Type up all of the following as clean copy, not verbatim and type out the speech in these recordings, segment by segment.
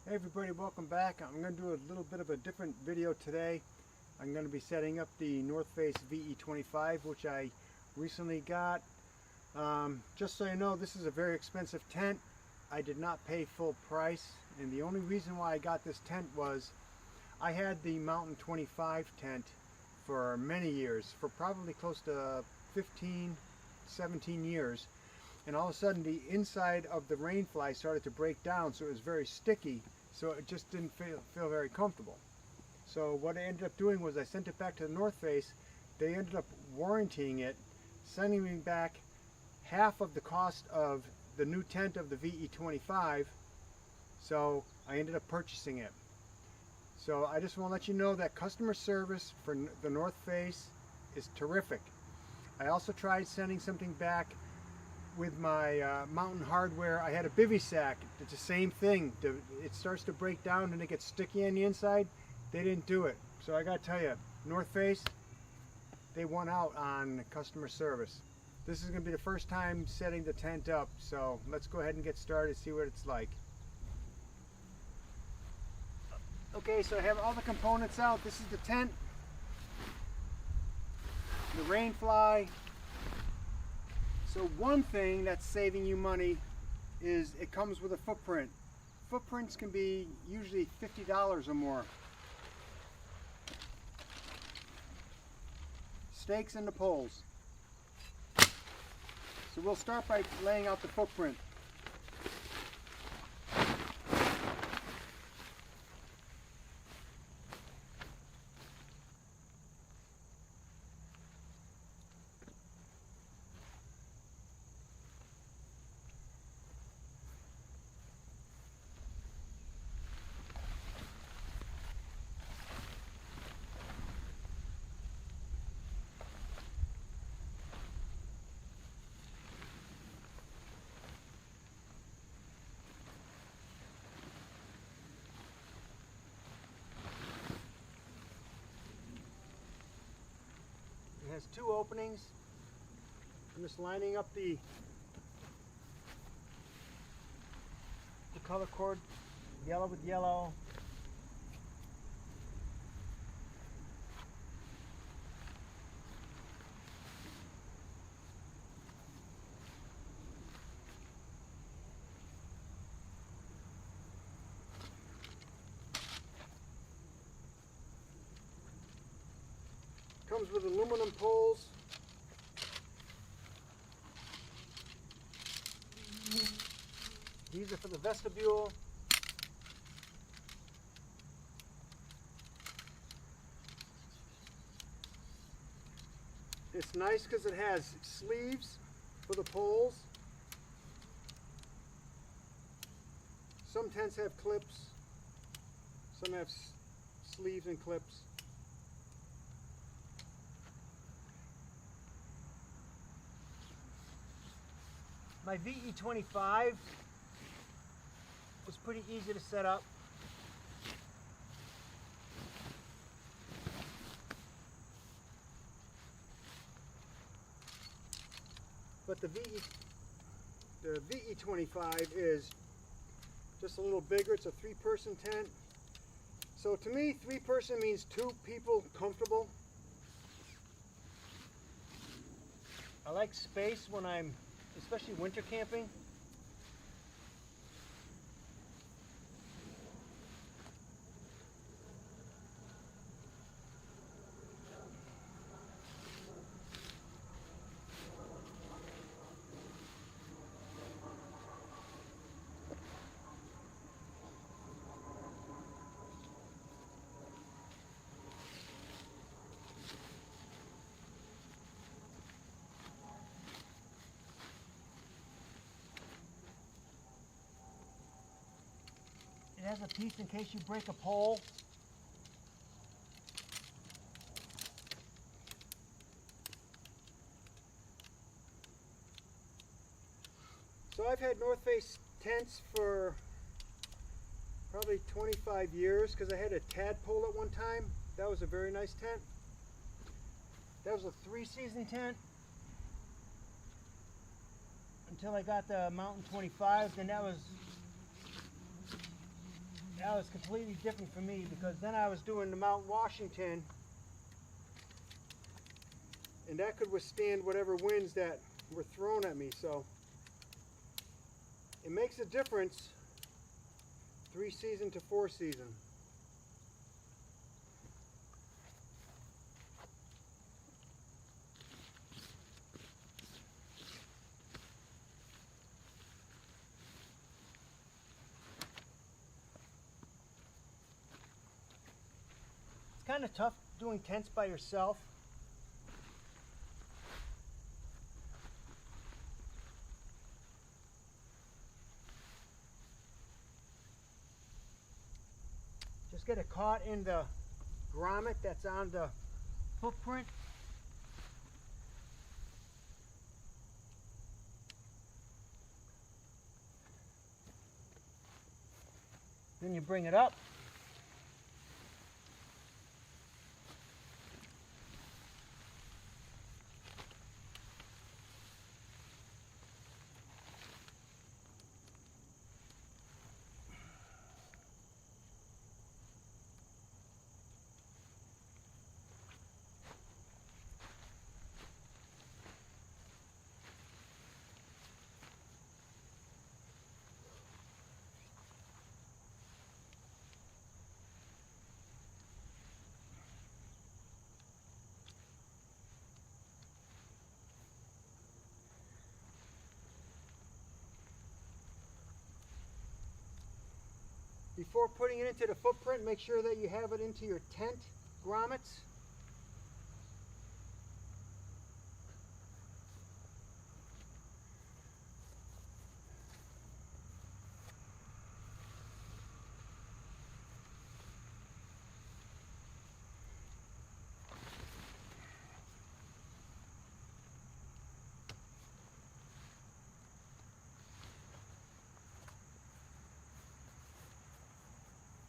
Hey everybody, welcome back. I'm going to do a little bit of a different video today. I'm going to be setting up the North Face VE25, which I recently got. Just so you know, this is a very expensive tent. I did not pay full price, and the only reason why I got this tent was I had the Mountain 25 tent for many years, for probably close to 15, 17 years. And all of a sudden the inside of the rainfly started to break down, so it was very sticky, so it just didn't feel very comfortable. So what I ended up doing was I sent it back to the North Face. They ended up warrantying it, sending me back half of the cost of the new tent of the VE25, so I ended up purchasing it. So I just want to let you know that customer service for the North Face is terrific. I also tried sending something back with my Mountain Hardware. I had a bivy sack. It's the same thing. It starts to break down and it gets sticky on the inside. They didn't do it. So I gotta tell you, North Face, they won out on customer service. This is gonna be the first time setting the tent up, so let's go ahead and get started, see what it's like. Okay, so I have all the components out. This is the tent, the rain fly. So one thing that's saving you money is it comes with a footprint. Footprints can be usually $50 or more. Stakes and the poles. So we'll start by laying out the footprint. It has two openings. I'm just lining up the color cord, yellow with yellow. Comes with aluminum poles. These are for the vestibule. It's nice because it has sleeves for the poles. Some tents have clips, some have sleeves and clips. My VE25 was pretty easy to set up. But the VE25 is just a little bigger. It's a 3-person tent. So to me, 3-person means 2 people comfortable. I like space when I'm especially winter camping. It has a piece in case you break a pole. So I've had North Face tents for probably 25 years because I had a tadpole at one time. That was a very nice tent. That was a 3-season tent until I got the Mountain 25. Then that was that was completely different for me, because then I was doing the Mount Washington, and that could withstand whatever winds that were thrown at me. So it makes a difference, 3 season to 4 season. It's kind of tough doing tents by yourself. Just get it caught in the grommet that's on the footprint. Then you bring it up. Before putting it into the footprint, make sure that you have it into your tent grommets.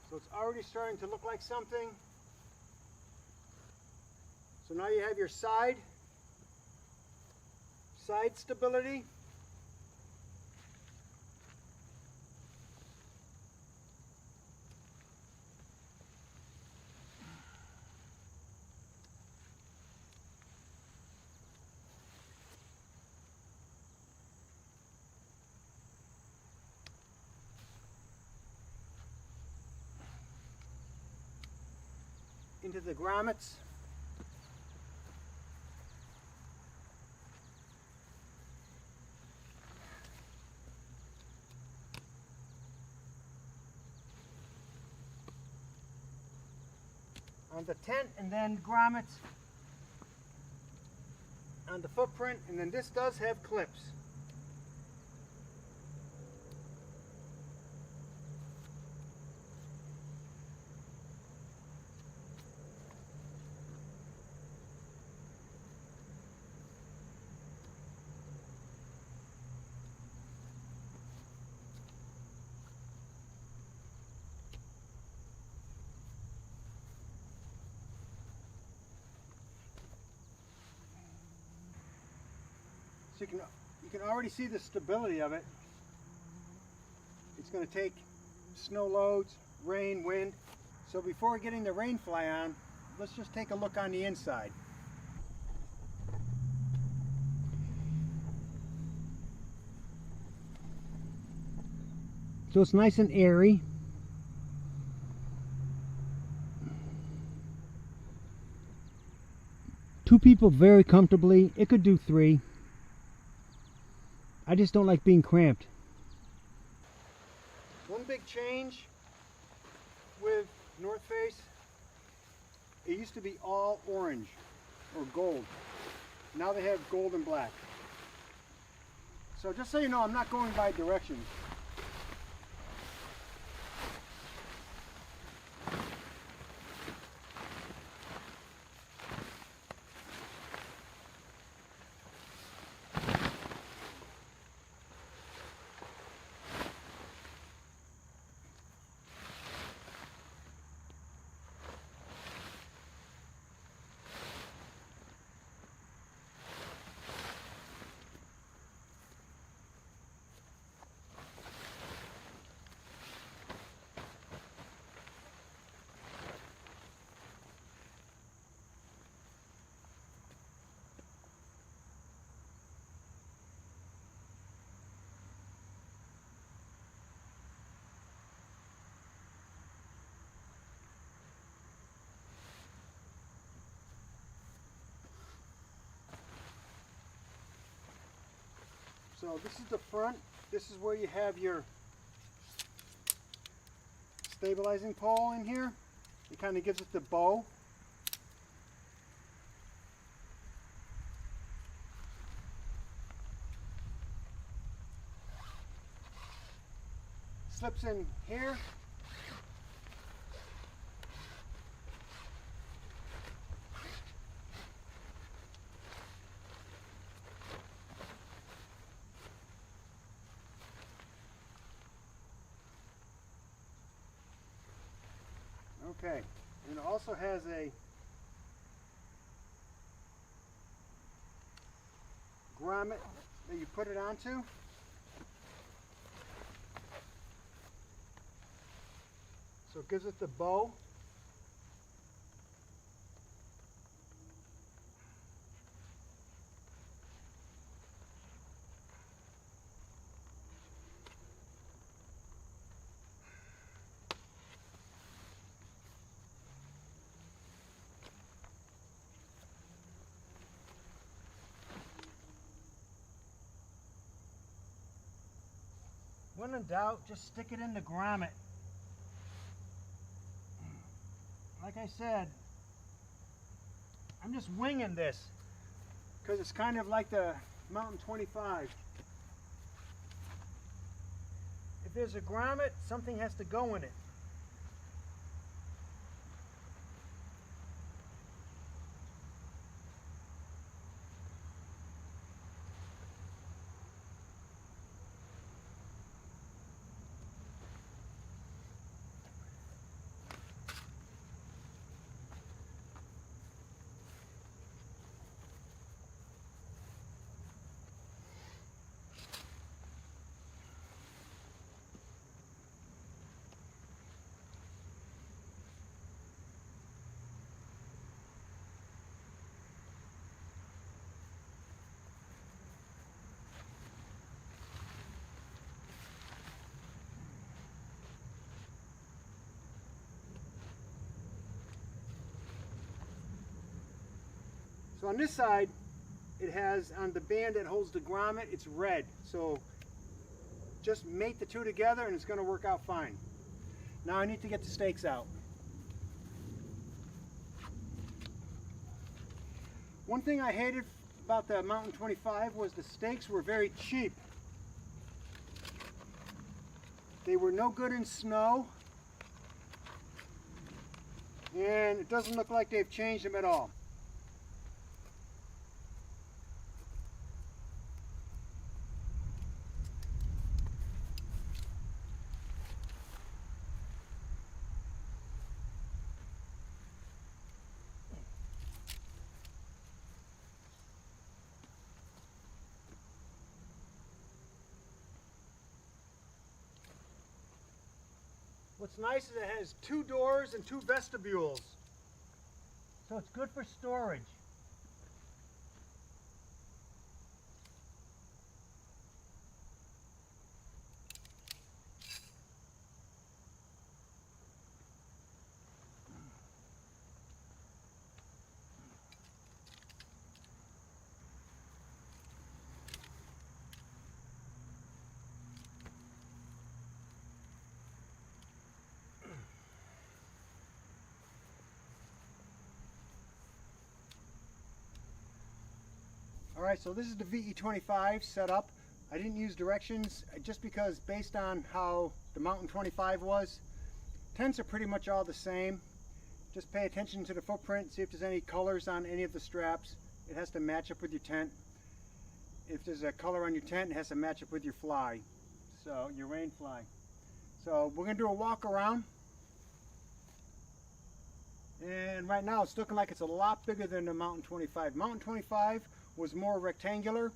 So it's already starting to look like something. So now you have your side stability. Into the grommets. On the tent, and then grommets on the footprint, and then this does have clips. So you can already see the stability of it. It's going to take snow loads, rain, wind. So before getting the rain fly on, let's just take a look on the inside. So it's nice and airy. Two people very comfortably. It could do 3. I just don't like being cramped. One big change with North Face, it used to be all orange or gold. Now they have gold and black. So just so you know, I'm not going by directions. So this is the front. This is where you have your stabilizing pole in here. It kind of gives it the bow. Slips in here. Okay, and it also has a grommet that you put it onto. So it gives it the bow. When in doubt, just stick it in the grommet. Like I said, I'm just winging this because it's kind of like the Mountain 25. If there's a grommet, something has to go in it. So on this side, it has, on the band that holds the grommet, it's red. So just mate the two together and it's going to work out fine. Now I need to get the stakes out. One thing I hated about the Mountain 25 was the stakes were very cheap. They were no good in snow, and it doesn't look like they've changed them at all. What's nice is it has 2 doors and 2 vestibules, so it's good for storage. Alright, so this is the VE25 set up. I didn't use directions just because based on how the Mountain 25 was, tents are pretty much all the same. Just pay attention to the footprint, see if there's any colors on any of the straps. It has to match up with your tent. If there's a color on your tent, it has to match up with your fly, so your rain fly. So we're going to do a walk around. And right now it's looking like it's a lot bigger than the Mountain 25. Mountain 25 was more rectangular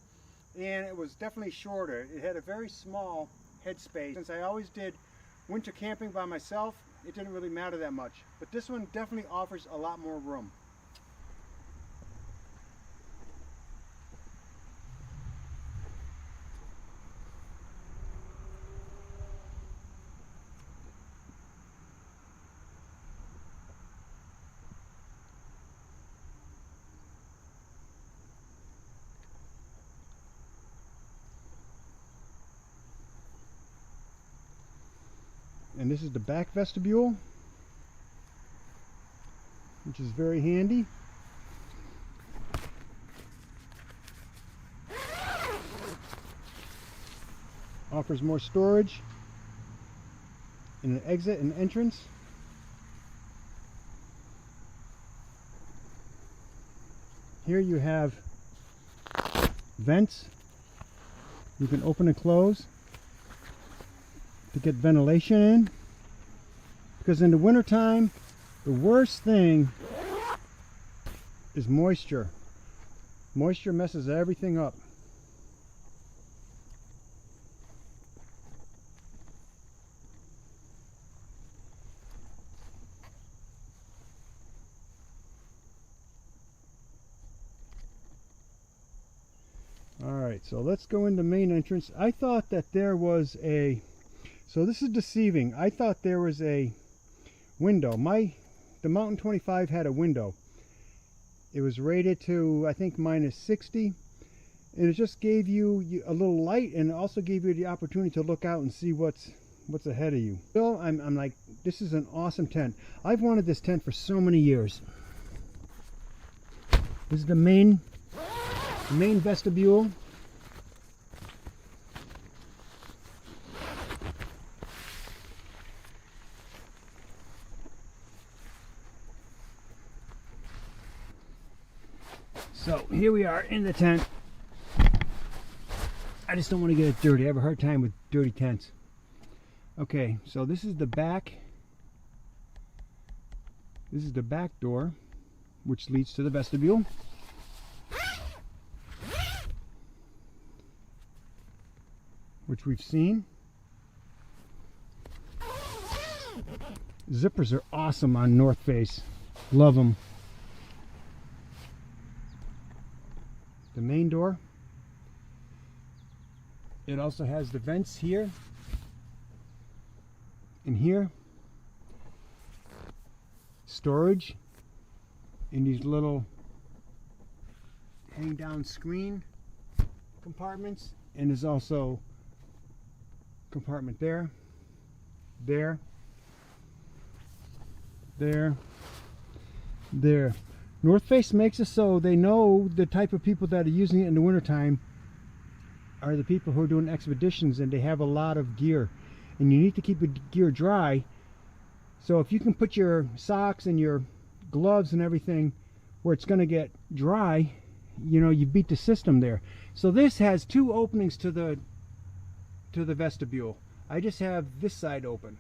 and it was definitely shorter. It had a very small headspace. Since I always did winter camping by myself, it didn't really matter that much. But this one definitely offers a lot more room. And this is the back vestibule, which is very handy. Offers more storage and an exit and entrance. Here you have vents. You can open and close to get ventilation in, because in the wintertime the worst thing is moisture. Moisture messes everything up. Alright, so let's go into main entrance. I thought that there was a, so this is deceiving. I thought there was a window. The Mountain 25 had a window. It was rated to, I think, -60, and it just gave you a little light, and it also gave you the opportunity to look out and see what's ahead of you. Still, I'm like, this is an awesome tent. I've wanted this tent for so many years. This is the main vestibule. So here we are in the tent. I just don't want to get it dirty. I have a hard time with dirty tents. Okay, so this is the back. This is the back door, which leads to the vestibule. Which we've seen. Zippers are awesome on North Face. Love them. The main door. It also has the vents here and here. Storage in these little hang down screen compartments, and there's also compartment there, there, there. North Face makes it so they know the type of people that are using it in the wintertime are the people who are doing expeditions, and they have a lot of gear, and you need to keep your gear dry. So if you can put your socks and your gloves and everything where it's going to get dry, you know, you beat the system there. So this has two openings to the vestibule. I just have this side open.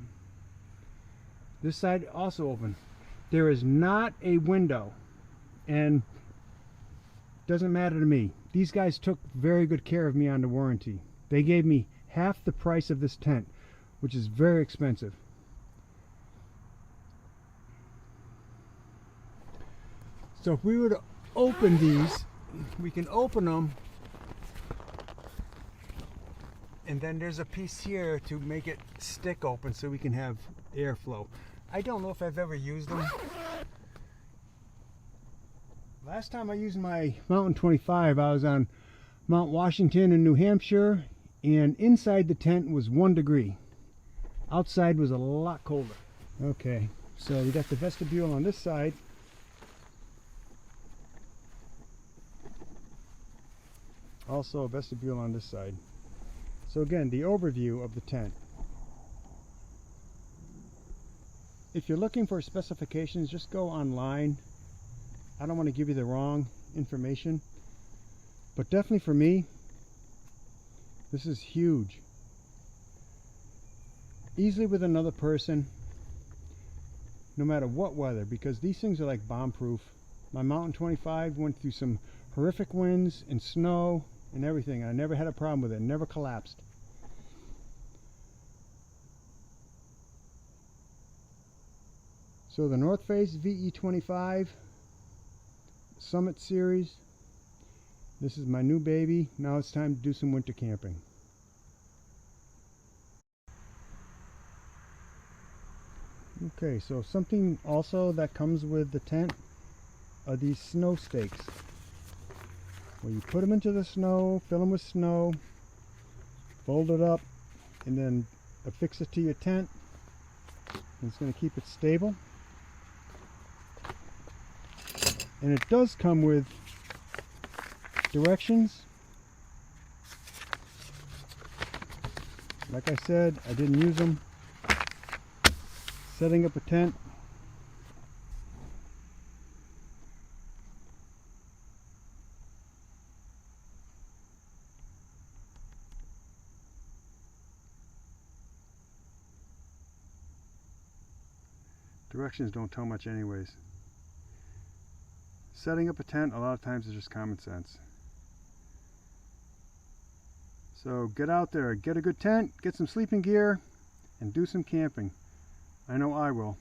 This side also open. There is not a window, and doesn't matter to me. These guys took very good care of me on the warranty. They gave me half the price of this tent, which is very expensive. So if we were to open these, we can open them, and then there's a piece here to make it stick open so we can have airflow. I don't know if I've ever used them. Last time I used my Mountain 25, I was on Mount Washington in New Hampshire, and inside the tent was 1 degree. Outside was a lot colder. Okay, so we got the vestibule on this side. Also a vestibule on this side. So again, the overview of the tent. If you're looking for specifications, just go online. I don't want to give you the wrong information, but definitely for me, this is huge. Easily with another person, no matter what weather, because these things are like bomb proof. My Mountain 25 went through some horrific winds and snow and everything. I never had a problem with it. It never collapsed. So the North Face VE25 Summit Series. This is my new baby. Now it's time to do some winter camping. Okay, so something also that comes with the tent are these snow stakes, where you put them into the snow, fill them with snow, fold it up, and then affix it to your tent. It's going to keep it stable. And it does come with directions. Like I said, I didn't use them. Setting up a tent. Directions don't tell much anyways. Setting up a tent a lot of times is just common sense. So get out there, get a good tent, get some sleeping gear, and do some camping. I know I will.